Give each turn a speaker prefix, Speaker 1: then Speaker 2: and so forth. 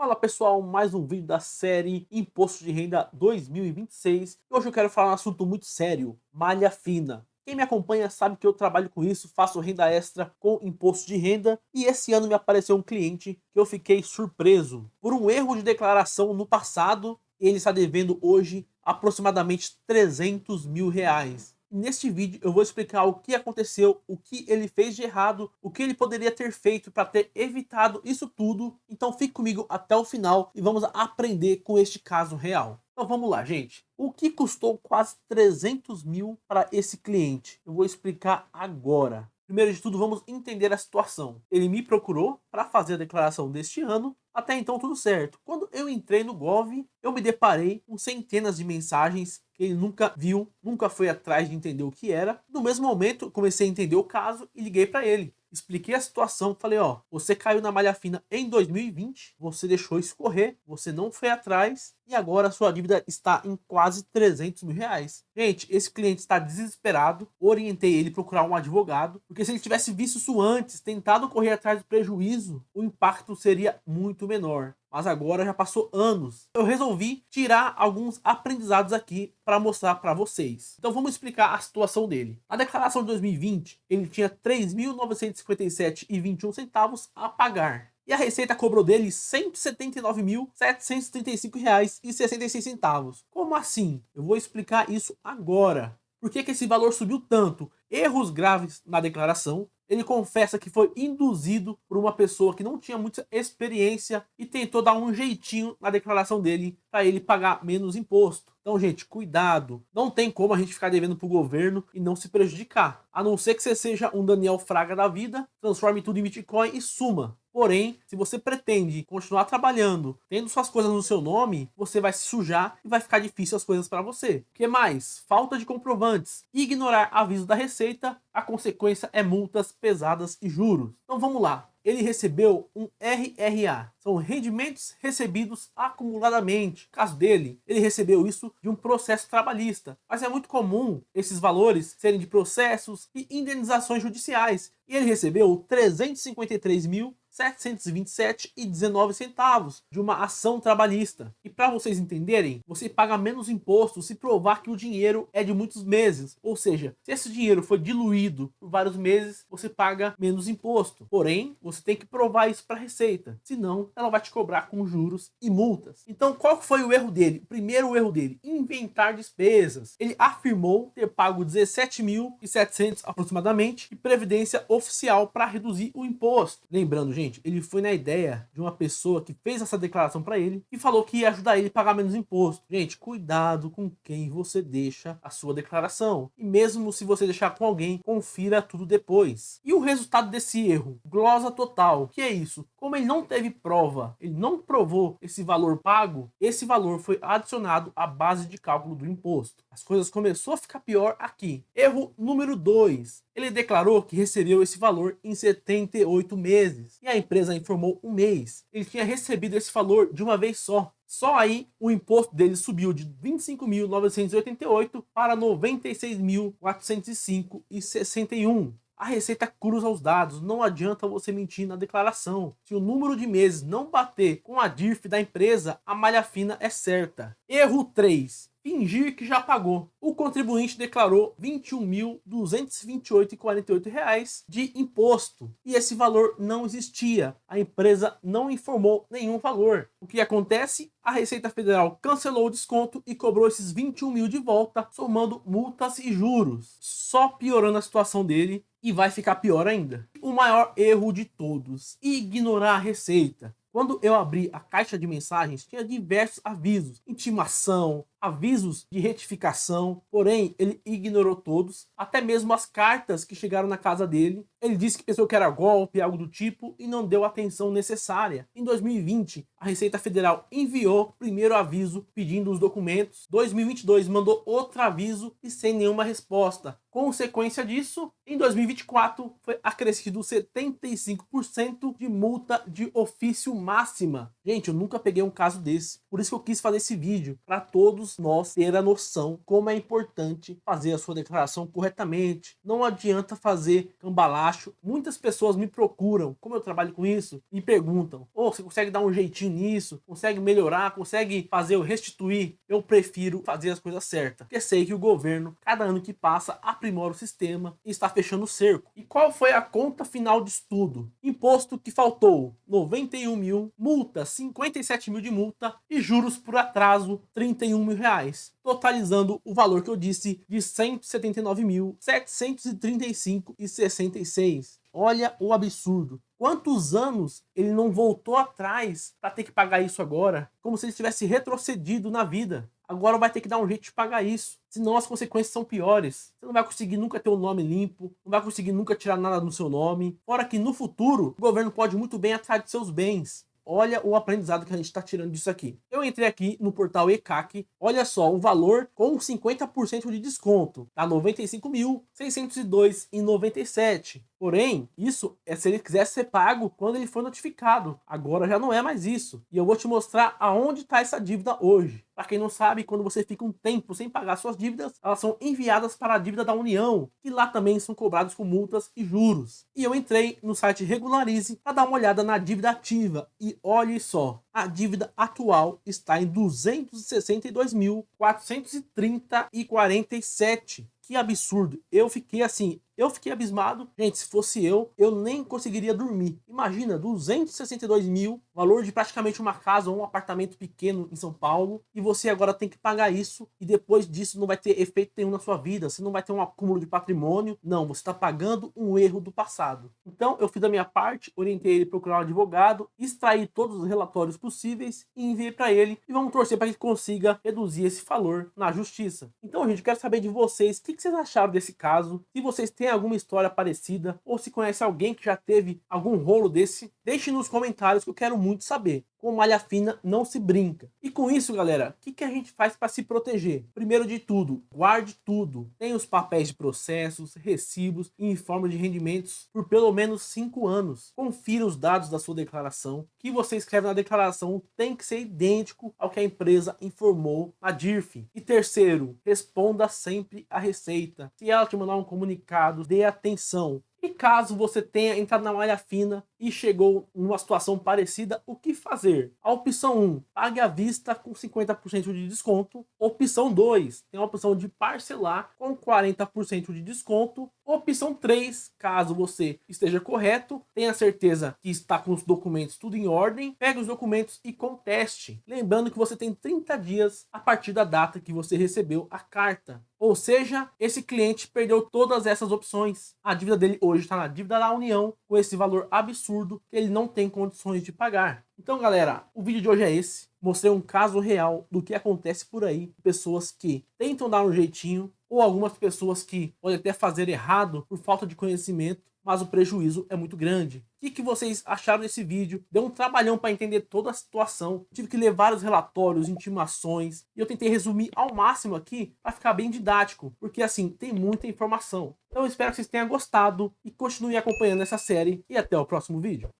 Speaker 1: Fala pessoal, mais um vídeo da série Imposto de Renda 2026. Hoje eu quero falar um assunto muito sério, malha fina. Quem me acompanha sabe que eu trabalho com isso, faço renda extra com imposto de renda e esse ano me apareceu um cliente que eu fiquei surpreso. Por um erro de declaração no passado, ele está devendo hoje aproximadamente 300 mil reais. Neste vídeo eu vou explicar o que aconteceu, o que ele fez de errado, o que ele poderia ter feito para ter evitado isso tudo. Então fique comigo até o final e vamos aprender com este caso real. Então vamos lá, gente. O que custou quase 300 mil para esse cliente? Eu vou explicar agora. Primeiro de tudo, vamos entender a situação. Ele me procurou para fazer a declaração deste ano. Até então tudo certo. Quando eu entrei no Gov, eu me deparei com centenas de mensagens que ele nunca viu, nunca foi atrás de entender o que era. No mesmo momento, comecei a entender o caso e liguei para ele. Expliquei a situação, falei, ó, você caiu na malha fina em 2020, você deixou escorrer, você não foi atrás e agora a sua dívida está em quase 300 mil reais. Gente, esse cliente está desesperado, orientei ele a procurar um advogado, porque se ele tivesse visto isso antes, tentado correr atrás do prejuízo, o impacto seria muito menor. Mas agora já passou anos. Eu resolvi tirar alguns aprendizados aqui para mostrar para vocês. Então vamos explicar a situação dele. Na declaração de 2020, ele tinha R$ 3.957,21 a pagar. E a Receita cobrou dele R$ 179.735,66. Como assim? Eu vou explicar isso agora. Por que esse valor subiu tanto? Erros graves na declaração. Ele confessa que foi induzido por uma pessoa que não tinha muita experiência e tentou dar um jeitinho na declaração dele para ele pagar menos imposto. Então, gente, cuidado. Não tem como a gente ficar devendo para o governo e não se prejudicar. A não ser que você seja um Daniel Fraga da vida, transforme tudo em Bitcoin e suma. Porém, se você pretende continuar trabalhando, tendo suas coisas no seu nome, você vai se sujar e vai ficar difícil as coisas para você. O que mais? Falta de comprovantes. Ignorar aviso da Receita, a consequência é multas pesadas e juros. Então vamos lá. Ele recebeu um RRA, são rendimentos recebidos acumuladamente. No caso dele, ele recebeu isso de um processo trabalhista, mas é muito comum esses valores serem de processos e indenizações judiciais. E ele recebeu 353.727,19 de uma ação trabalhista. E para vocês entenderem, você paga menos imposto se provar que o dinheiro é de muitos meses. Ou seja, se esse dinheiro foi diluído por vários meses, você paga menos imposto. Porém, você tem que provar isso para a Receita, senão ela vai te cobrar com juros e multas. Então, qual foi o erro dele? O primeiro erro dele, inventar despesas. Ele afirmou ter pago 17.700 aproximadamente de previdência oficial para reduzir o imposto. Lembrando, gente, ele foi na ideia de uma pessoa que fez essa declaração para ele e falou que ia ajudar ele a pagar menos imposto. Gente, cuidado com quem você deixa a sua declaração. E mesmo se você deixar com alguém, confira tudo depois. E o resultado desse erro? Glosa total. O que é isso? Como ele não teve prova, ele não provou esse valor pago, esse valor foi adicionado à base de cálculo do imposto. As coisas começaram a ficar pior aqui. Erro número 2. Ele declarou que recebeu esse valor em 78 meses e a empresa informou um mês. Ele tinha recebido esse valor de uma vez só. Só aí o imposto dele subiu de 25.988 para 96.405,61. A Receita cruza os dados, não adianta você mentir na declaração. Se o número de meses não bater com a DIRF da empresa, a malha fina é certa. Erro 3. Fingir que já pagou. O contribuinte declarou R$ 21.228,48 de imposto e esse valor não existia. A empresa não informou nenhum valor. O que acontece? A Receita Federal cancelou o desconto e cobrou esses 21 mil de volta, somando multas e juros, só piorando a situação dele e vai ficar pior ainda. O maior erro de todos: ignorar a Receita. Quando eu abri a caixa de mensagens, tinha diversos avisos, intimação, avisos de retificação, porém ele ignorou todos, até mesmo as cartas que chegaram na casa dele. Ele disse que pensou que era golpe, algo do tipo, e não deu a atenção necessária. Em 2020, a Receita Federal enviou o primeiro aviso pedindo os documentos. 2022 mandou outro aviso e sem nenhuma resposta. Consequência disso, em 2024 foi acrescido 75% de multa de ofício máxima. Gente, eu nunca peguei um caso desse, por isso que eu quis fazer esse vídeo, para todos todos nós ter a noção como é importante fazer a sua declaração corretamente. Não adianta fazer cambalacho. Muitas pessoas me procuram, como eu trabalho com isso, e perguntam: "Ô, você consegue dar um jeitinho nisso? Consegue melhorar? Consegue fazer eu restituir?" Eu prefiro fazer as coisas certas, porque sei que o governo, cada ano que passa, aprimora o sistema e está fechando o cerco. E qual foi a conta final disso tudo? Imposto que faltou 91 mil, multa 57 mil de multa e juros por atraso 31 mil reais, totalizando o valor que eu disse de 179.735,66. Olha o absurdo. Quantos anos ele não voltou atrás para ter que pagar isso agora? Como se ele tivesse retrocedido na vida. Agora vai ter que dar um jeito de pagar isso, senão as consequências são piores. Você não vai conseguir nunca ter o nome limpo, não vai conseguir nunca tirar nada do seu nome. Fora que no futuro, o governo pode muito bem atrás de seus bens. Olha o aprendizado que a gente está tirando disso aqui. Eu entrei aqui no portal ECAC, olha só, o valor com 50% de desconto, tá? R$ 95.602,97. Porém, isso é se ele quiser ser pago quando ele for notificado. Agora já não é mais isso. E eu vou te mostrar aonde está essa dívida hoje. Para quem não sabe, quando você fica um tempo sem pagar suas dívidas, elas são enviadas para a dívida da União, que lá também são cobrados com multas e juros. E eu entrei no site Regularize para dar uma olhada na dívida ativa e olhe só, a dívida atual está em 262.430,47. Que absurdo. Eu fiquei abismado. Gente, se fosse eu nem conseguiria dormir. Imagina, 262 mil, valor de praticamente uma casa ou um apartamento pequeno em São Paulo, e você agora tem que pagar isso, e depois disso não vai ter efeito nenhum na sua vida, você não vai ter um acúmulo de patrimônio, não, você está pagando um erro do passado. Então, eu fiz a minha parte, orientei ele a procurar um advogado, extraí todos os relatórios possíveis e enviei para ele, e vamos torcer para que ele consiga reduzir esse valor na justiça. Então, gente, eu quero saber de vocês, o que vocês acharam desse caso? Se vocês têm alguma história parecida, ou se conhece alguém que já teve algum rolo desse, deixe nos comentários que eu quero muito saber. Com malha fina não se brinca. E com isso, galera, o que a gente faz para se proteger? Primeiro de tudo, guarde tudo. Tenha os papéis de processos, recibos e informes de rendimentos por pelo menos 5 anos. Confira os dados da sua declaração. O que você escreve na declaração tem que ser idêntico ao que a empresa informou na DIRF. E terceiro, responda sempre à Receita. Se ela te mandar um comunicado, dê atenção. E caso você tenha entrado na malha fina e chegou numa situação parecida, o que fazer? A opção 1, pague à vista com 50% de desconto. Opção 2, tem a opção de parcelar com 40% de desconto. Opção 3, caso você esteja correto, tenha certeza que está com os documentos tudo em ordem, pegue os documentos e conteste. Lembrando que você tem 30 dias a partir da data que você recebeu a carta. Ou seja, esse cliente perdeu todas essas opções. A dívida dele hoje está na dívida da União, com esse valor absurdo que ele não tem condições de pagar. Então, galera, o vídeo de hoje é esse. Mostrei um caso real do que acontece por aí. Pessoas que tentam dar um jeitinho, ou algumas pessoas que podem até fazer errado por falta de conhecimento, mas o prejuízo é muito grande. O que vocês acharam desse vídeo? Deu um trabalhão para entender toda a situação. Tive que ler vários relatórios, intimações, e eu tentei resumir ao máximo aqui para ficar bem didático, porque assim, tem muita informação. Então eu espero que vocês tenham gostado e continuem acompanhando essa série, e até o próximo vídeo.